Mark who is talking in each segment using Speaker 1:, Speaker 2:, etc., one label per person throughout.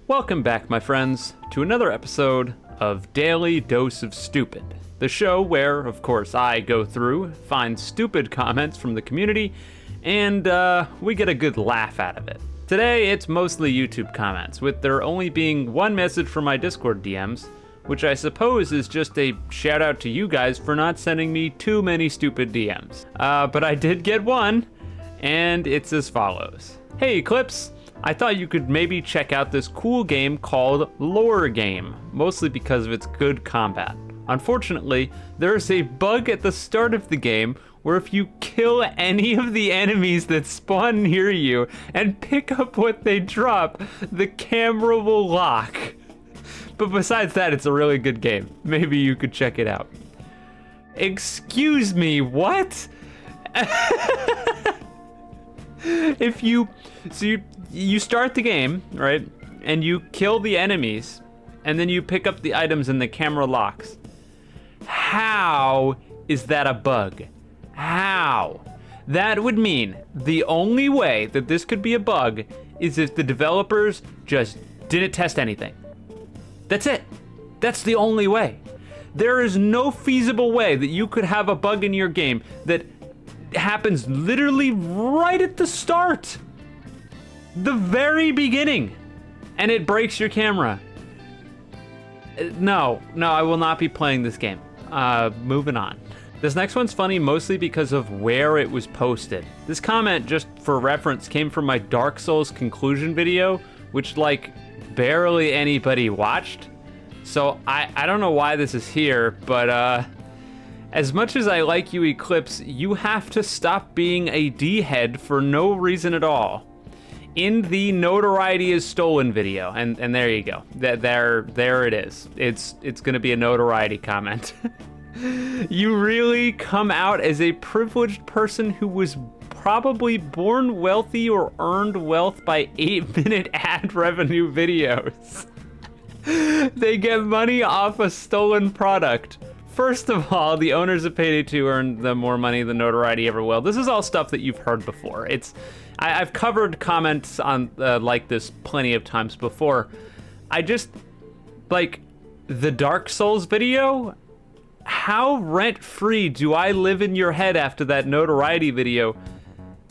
Speaker 1: Welcome back, my friends, to another episode of Daily Dose of Stupid, the show where, of course, I go through, find stupid comments from the community, and we get a good laugh out of it. Today, it's mostly YouTube comments, with there only being one message from my Discord DMs, which I suppose is just a shout out to you guys for not sending me too many stupid DMs. But I did get one, and it's as follows. Hey, Eclipse. I thought you could maybe check out this cool game called Lore Game, mostly because of its good combat. Unfortunately, there's a bug at the start of the game where if you kill any of the enemies that spawn near you and pick up what they drop, the camera will lock. But besides that, it's a really good game. Maybe you could check it out. Excuse me, what? You start the game, right? And you kill the enemies, and then you pick up the items and the camera locks. How is that a bug? How? That would mean the only way that this could be a bug is if the developers just didn't test anything. That's it. That's the only way. There is no feasible way that you could have a bug in your game that happens literally right at the start. The very beginning. And it breaks your camera. No, I will not be playing this game. Moving on. This next one's funny mostly because of where it was posted. This comment, just for reference, came from my Dark Souls conclusion video, which barely anybody watched. So I don't know why this is here, but as much as I like you, Eclipse, you have to stop being a D-head for no reason at all. In the notoriety is stolen video, and there you go. There it is. It's gonna be a notoriety comment. You really come out as a privileged person who was probably born wealthy or earned wealth by 8-minute ad revenue videos. They get money off a stolen product. First of all, the owners of Payday 2 earned them more money than notoriety ever will. This is all stuff that you've heard before. I've covered comments on like this plenty of times before. I just, the Dark Souls video, how rent-free do I live in your head after that notoriety video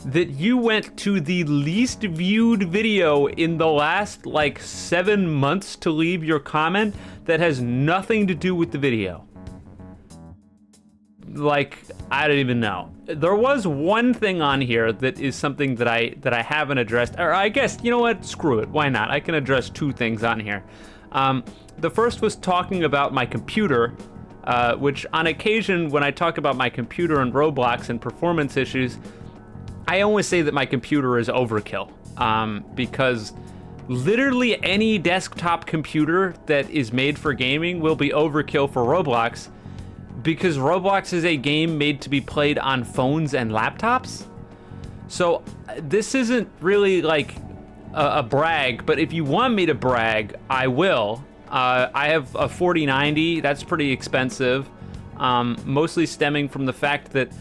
Speaker 1: that you went to the least viewed video in the last 7 months to leave your comment that has nothing to do with the video? I don't even know. There was one thing on here that is something that I haven't addressed, or I guess, you know what, screw it, why not? I can address two things on here. The first was talking about my computer, which on occasion when I talk about my computer and Roblox and performance issues, I always say that my computer is overkill, because literally any desktop computer that is made for gaming will be overkill for Roblox, because Roblox is a game made to be played on phones and laptops. So this isn't really a brag, but if you want me to brag, I will. I have a 4090, that's pretty expensive, mostly stemming from the fact that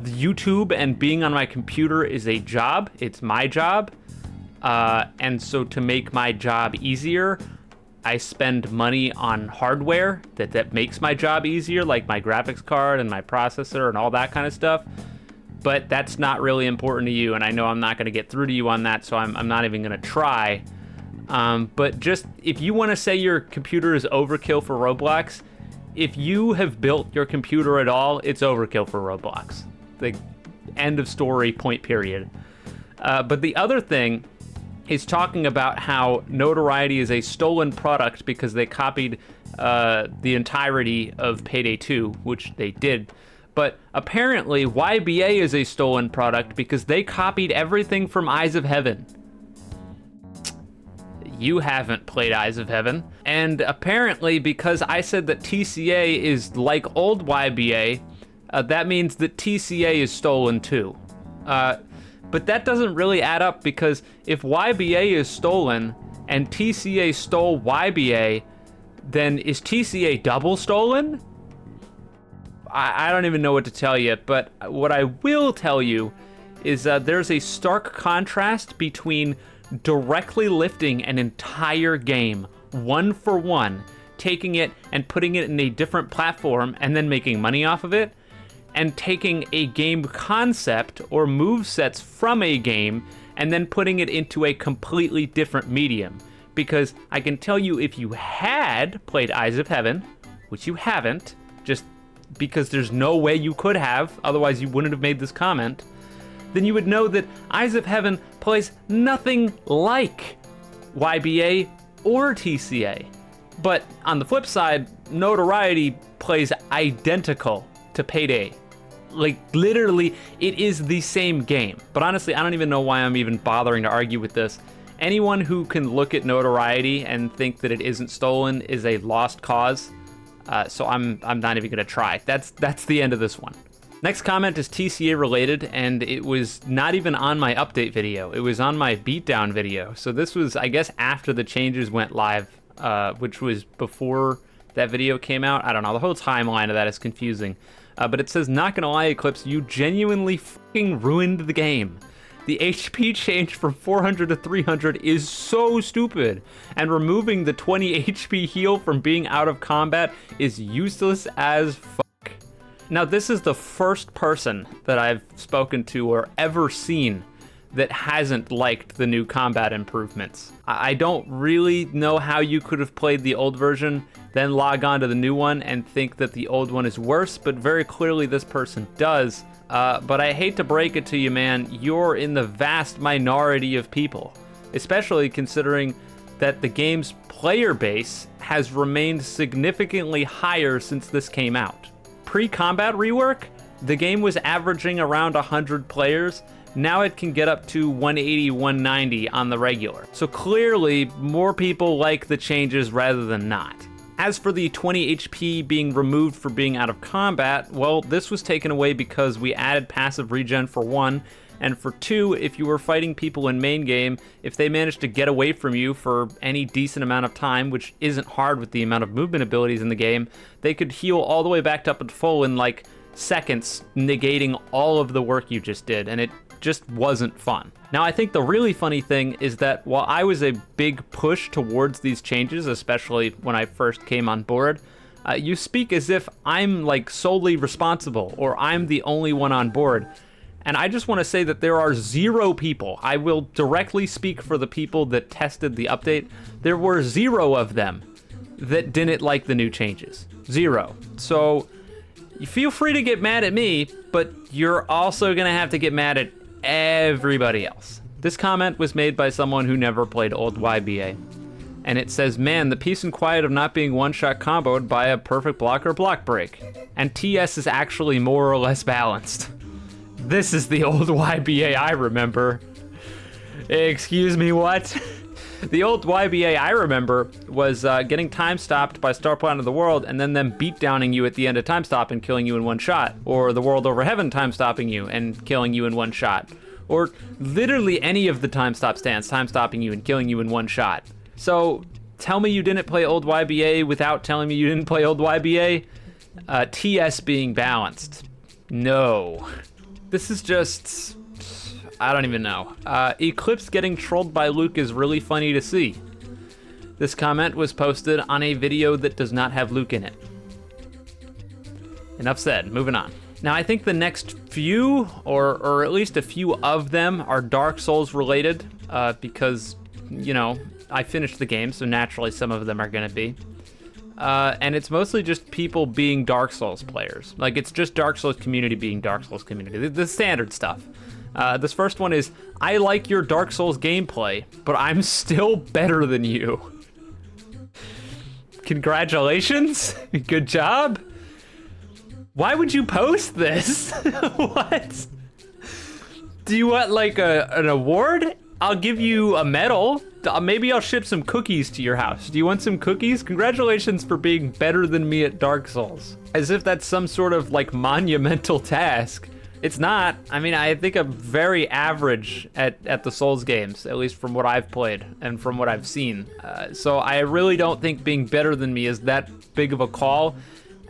Speaker 1: YouTube and being on my computer is a job. It's my job. And so to make my job easier, I spend money on hardware that makes my job easier, like my graphics card and my processor and all that kind of stuff. But that's not really important to you, and I know I'm not going to get through to you on that, so I'm not even going to try. But just, if you want to say your computer is overkill for Roblox, if you have built your computer at all, it's overkill for Roblox. The end of story, point period. But the other thing is talking about how notoriety is a stolen product because they copied the entirety of Payday 2, which they did. But apparently YBA is a stolen product because they copied everything from Eyes of Heaven. You haven't played Eyes of Heaven. And apparently because I said that TCA is like old YBA, that means that TCA is stolen too. But that doesn't really add up, because if YBA is stolen and TCA stole YBA, then is TCA double stolen? I don't even know what to tell you, but what I will tell you is there's a stark contrast between directly lifting an entire game, one for one, taking it and putting it in a different platform and then making money off of it, and taking a game concept or move sets from a game and then putting it into a completely different medium. Because I can tell you, if you had played Eyes of Heaven, which you haven't, just because there's no way you could have, otherwise you wouldn't have made this comment, then you would know that Eyes of Heaven plays nothing like YBA or TCA. But on the flip side, Notoriety plays identical to Payday. Like, literally, it is the same game. But honestly, I don't even know why I'm even bothering to argue with this. Anyone who can look at Notoriety and think that it isn't stolen is a lost cause. So I'm not even gonna try. That's the end of this one. Next comment is TCA related, and it was not even on my update video. It was on my beatdown video. So this was, I guess, after the changes went live, which was before that video came out. I don't know, the whole timeline of that is confusing. But it says, not gonna lie, Eclipse, you genuinely fucking ruined the game. The HP change from 400 to 300 is so stupid, and removing the 20 HP heal from being out of combat is useless as fuck. Now, this is the first person that I've spoken to or ever seen that hasn't liked the new combat improvements. I don't really know how you could have played the old version, then log on to the new one and think that the old one is worse, but very clearly this person does. But I hate to break it to you, man, you're in the vast minority of people, especially considering that the game's player base has remained significantly higher since this came out. Pre-combat rework, the game was averaging around 100 players. Now it can get up to 180, 190 on the regular. So clearly, more people like the changes rather than not. As for the 20 HP being removed for being out of combat, well, this was taken away because we added passive regen for one, and for two, if you were fighting people in main game, if they managed to get away from you for any decent amount of time, which isn't hard with the amount of movement abilities in the game, they could heal all the way back up to full in like seconds, negating all of the work you just did, and it just wasn't fun. Now, I think the really funny thing is that while I was a big push towards these changes, especially when I first came on board, you speak as if I'm like solely responsible or I'm the only one on board. And I just want to say that there are 0 people. I will directly speak for the people that tested the update. There were 0 of them that didn't like the new changes. 0. So you feel free to get mad at me, but you're also gonna have to get mad at everybody else. This comment was made by someone who never played old YBA. And it says, man, the peace and quiet of not being one-shot comboed by a perfect block or block break. And TS is actually more or less balanced. This is the old YBA I remember. Excuse me, what? The old YBA I remember was getting time stopped by Star Planet of the World and then them beatdowning you at the end of time stop and killing you in one shot. Or the World Over Heaven time stopping you and killing you in one shot. Or literally any of the time stop stands time stopping you and killing you in one shot. So tell me you didn't play old YBA without telling me you didn't play old YBA. TS being balanced. No. This is just, I don't even know. Eclipse getting trolled by Luke is really funny to see. This comment was posted on a video that does not have Luke in it. Enough said, moving on. Now I think the next few, or at least a few of them, are Dark Souls related, because, you know, I finished the game, so naturally some of them are gonna be. And it's mostly just people being Dark Souls players. Like, it's just Dark Souls community being Dark Souls community, the standard stuff. This first one is, I like your Dark Souls gameplay, but I'm still better than you. Congratulations, good job. Why would you post this? What? Do you want like an award? I'll give you a medal. Maybe I'll ship some cookies to your house. Do you want some cookies? Congratulations for being better than me at Dark Souls. As if that's some sort of like monumental task. It's not. I mean, I think I'm very average at the Souls games, at least from what I've played and from what I've seen. So I really don't think being better than me is that big of a call.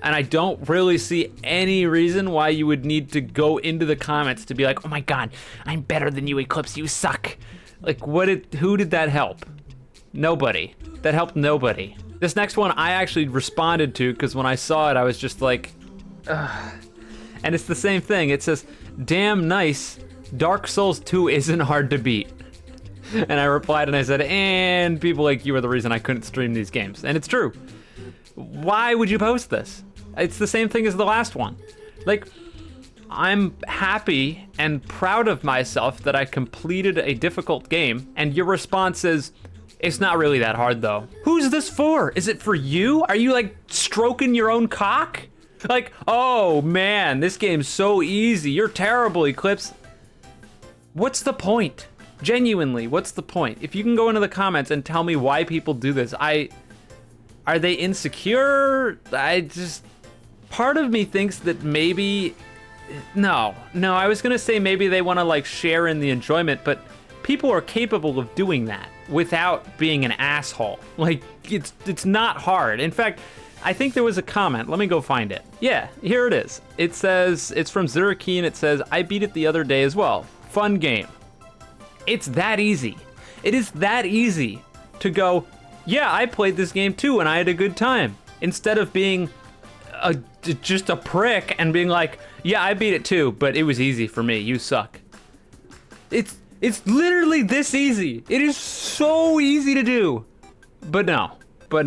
Speaker 1: And I don't really see any reason why you would need to go into the comments to be like, oh my God, I'm better than you, Eclipse, you suck. Like, who did that help? Nobody. That helped nobody. This next one I actually responded to because when I saw it, I was just like, ugh. And it's the same thing. It says, damn nice, Dark Souls 2 isn't hard to beat. And I replied and I said, and people like you are the reason I couldn't stream these games. And it's true. Why would you post this? It's the same thing as the last one. Like, I'm happy and proud of myself that I completed a difficult game, and your response is, it's not really that hard though. Who's this for? Is it for you? Are you like stroking your own cock? Like, oh man, this game's so easy. You're terrible, Eclipse. What's the point? Genuinely, what's the point? If you can go into the comments and tell me why people do this, are they insecure? Part of me thinks that maybe, no, I was gonna say maybe they wanna like share in the enjoyment, but people are capable of doing that without being an asshole. Like, it's not hard. In fact, I think there was a comment. Let me go find it. Yeah, here it is. It says, it's from Zurikeen. It says, I beat it the other day as well. Fun game. It's that easy. It is that easy to go, yeah, I played this game too and I had a good time. Instead of being just a prick and being like, yeah, I beat it too, but it was easy for me. You suck. It's literally this easy. It is so easy to do. But no,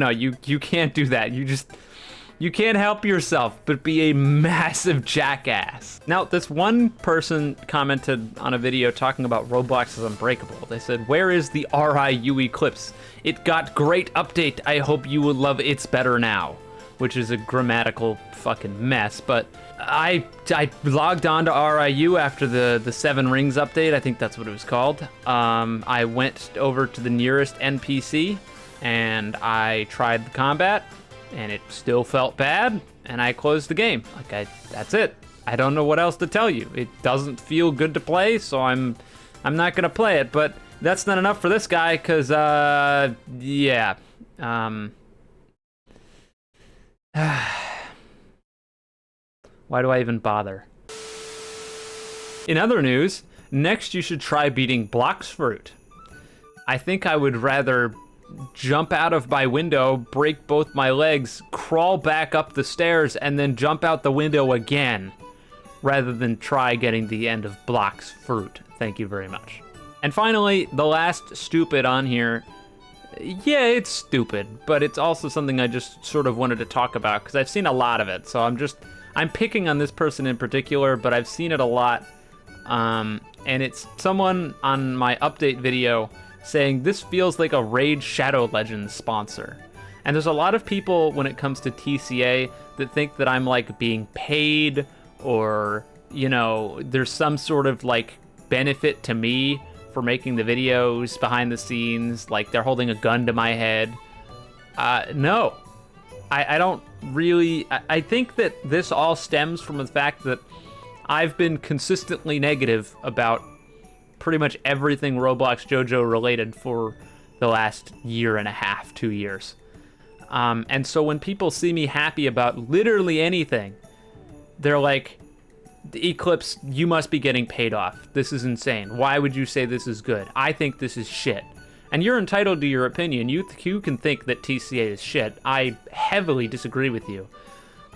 Speaker 1: you can't do that. You can't help yourself but be a massive jackass. Now, this one person commented on a video talking about Roblox is unbreakable. They said, where is the RIU Eclipse? It got great update. I hope you will love It's Better Now. Which is a grammatical fucking mess, but I logged on to RIU after the Seven Rings update. I think that's what it was called. I went over to the nearest NPC and I tried the combat and it still felt bad and I closed the game. That's it. I don't know what else to tell you. It doesn't feel good to play, so I'm not gonna play it, but that's not enough for this guy, cause yeah. Why do I even bother? In other news, next you should try beating Bloxfruit. I think I would rather jump out of my window, break both my legs, crawl back up the stairs, and then jump out the window again, rather than try getting the end of Bloxfruit. Thank you very much. And finally, the last stupid on here. Yeah, it's stupid, but it's also something I just sort of wanted to talk about because I've seen a lot of it. So I'm picking on this person in particular, but I've seen it a lot. And it's someone on my update video saying this feels like a Raid Shadow Legends sponsor. And there's a lot of people when it comes to TCA that think that I'm like being paid or, you know, there's some sort of like benefit to me for making the videos behind the scenes, like they're holding a gun to my head. No, I don't really, I think that this all stems from the fact that I've been consistently negative about pretty much everything Roblox JoJo related for the last year and a half, 2 years. And so when people see me happy about literally anything, they're like, Eclipse, you must be getting paid off. This is insane. Why would you say this is good? I think this is shit. And you're entitled to your opinion. You can think that TCA is shit. I heavily disagree with you.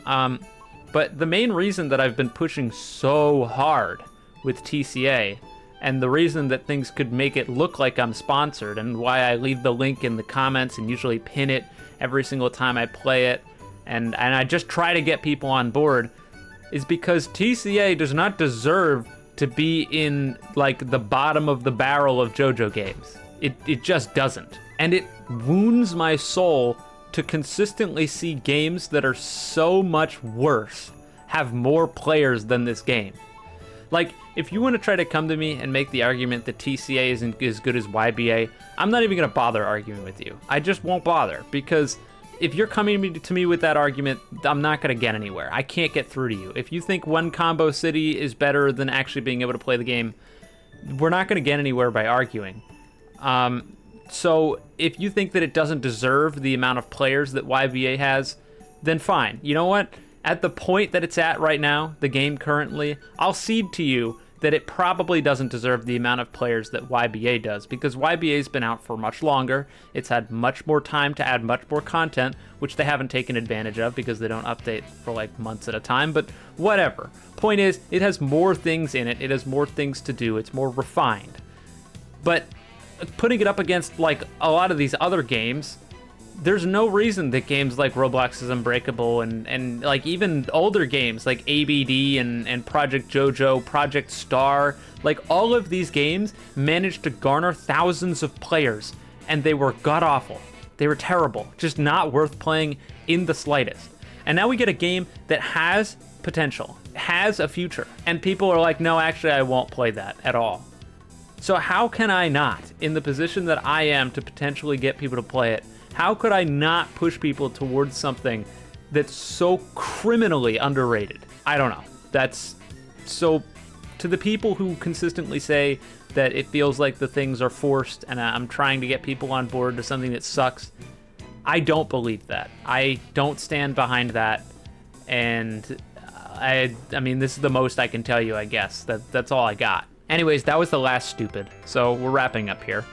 Speaker 1: But the main reason that I've been pushing so hard with TCA, and the reason that things could make it look like I'm sponsored, and why I leave the link in the comments and usually pin it every single time I play it, and I just try to get people on board, is because TCA does not deserve to be in like the bottom of the barrel of JoJo games. It just doesn't. And it wounds my soul to consistently see games that are so much worse have more players than this game. Like, if you want to try to come to me and make the argument that TCA isn't as good as YBA, I'm not even going to bother arguing with you. I just won't bother, because if you're coming to me with that argument, I'm not going to get anywhere. I can't get through to you. If you think One Combo City is better than actually being able to play the game, we're not going to get anywhere by arguing. So if you think that it doesn't deserve the amount of players that YBA has, then fine. You know what? At the point that it's at right now, the game currently, I'll cede to you that it probably doesn't deserve the amount of players that YBA does, because YBA's been out for much longer. It's had much more time to add much more content, which they haven't taken advantage of because they don't update for like months at a time, but whatever. Point is, it has more things in it. It has more things to do. It's more refined. But putting it up against like a lot of these other games, there's no reason that games like Roblox is Unbreakable and like even older games like ABD and Project JoJo, Project Star, like all of these games managed to garner thousands of players, and they were god-awful. They were terrible, just not worth playing in the slightest. And now we get a game that has potential, has a future, and people are like, no, actually I won't play that at all. So how can I not, in the position that I am to potentially get people to play it, how could I not push people towards something that's so criminally underrated? I don't know. That's so, to the people who consistently say that it feels like the things are forced and I'm trying to get people on board to something that sucks, I don't believe that. I don't stand behind that. And I mean, this is the most I can tell you, I guess. That's all I got. Anyways, that was the last stupid. So we're wrapping up here.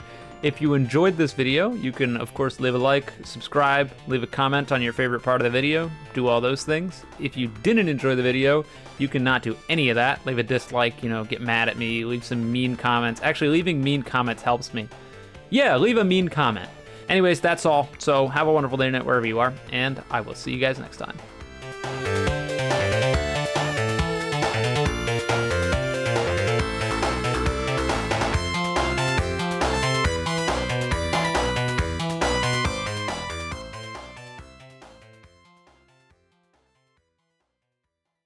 Speaker 1: If you enjoyed this video, you can, of course, leave a like, subscribe, leave a comment on your favorite part of the video, do all those things. If you didn't enjoy the video, you can not do any of that. Leave a dislike, get mad at me, leave some mean comments. Actually, leaving mean comments helps me. Yeah, leave a mean comment. Anyways, that's all. So have a wonderful day, wherever you are, and I will see you guys next time.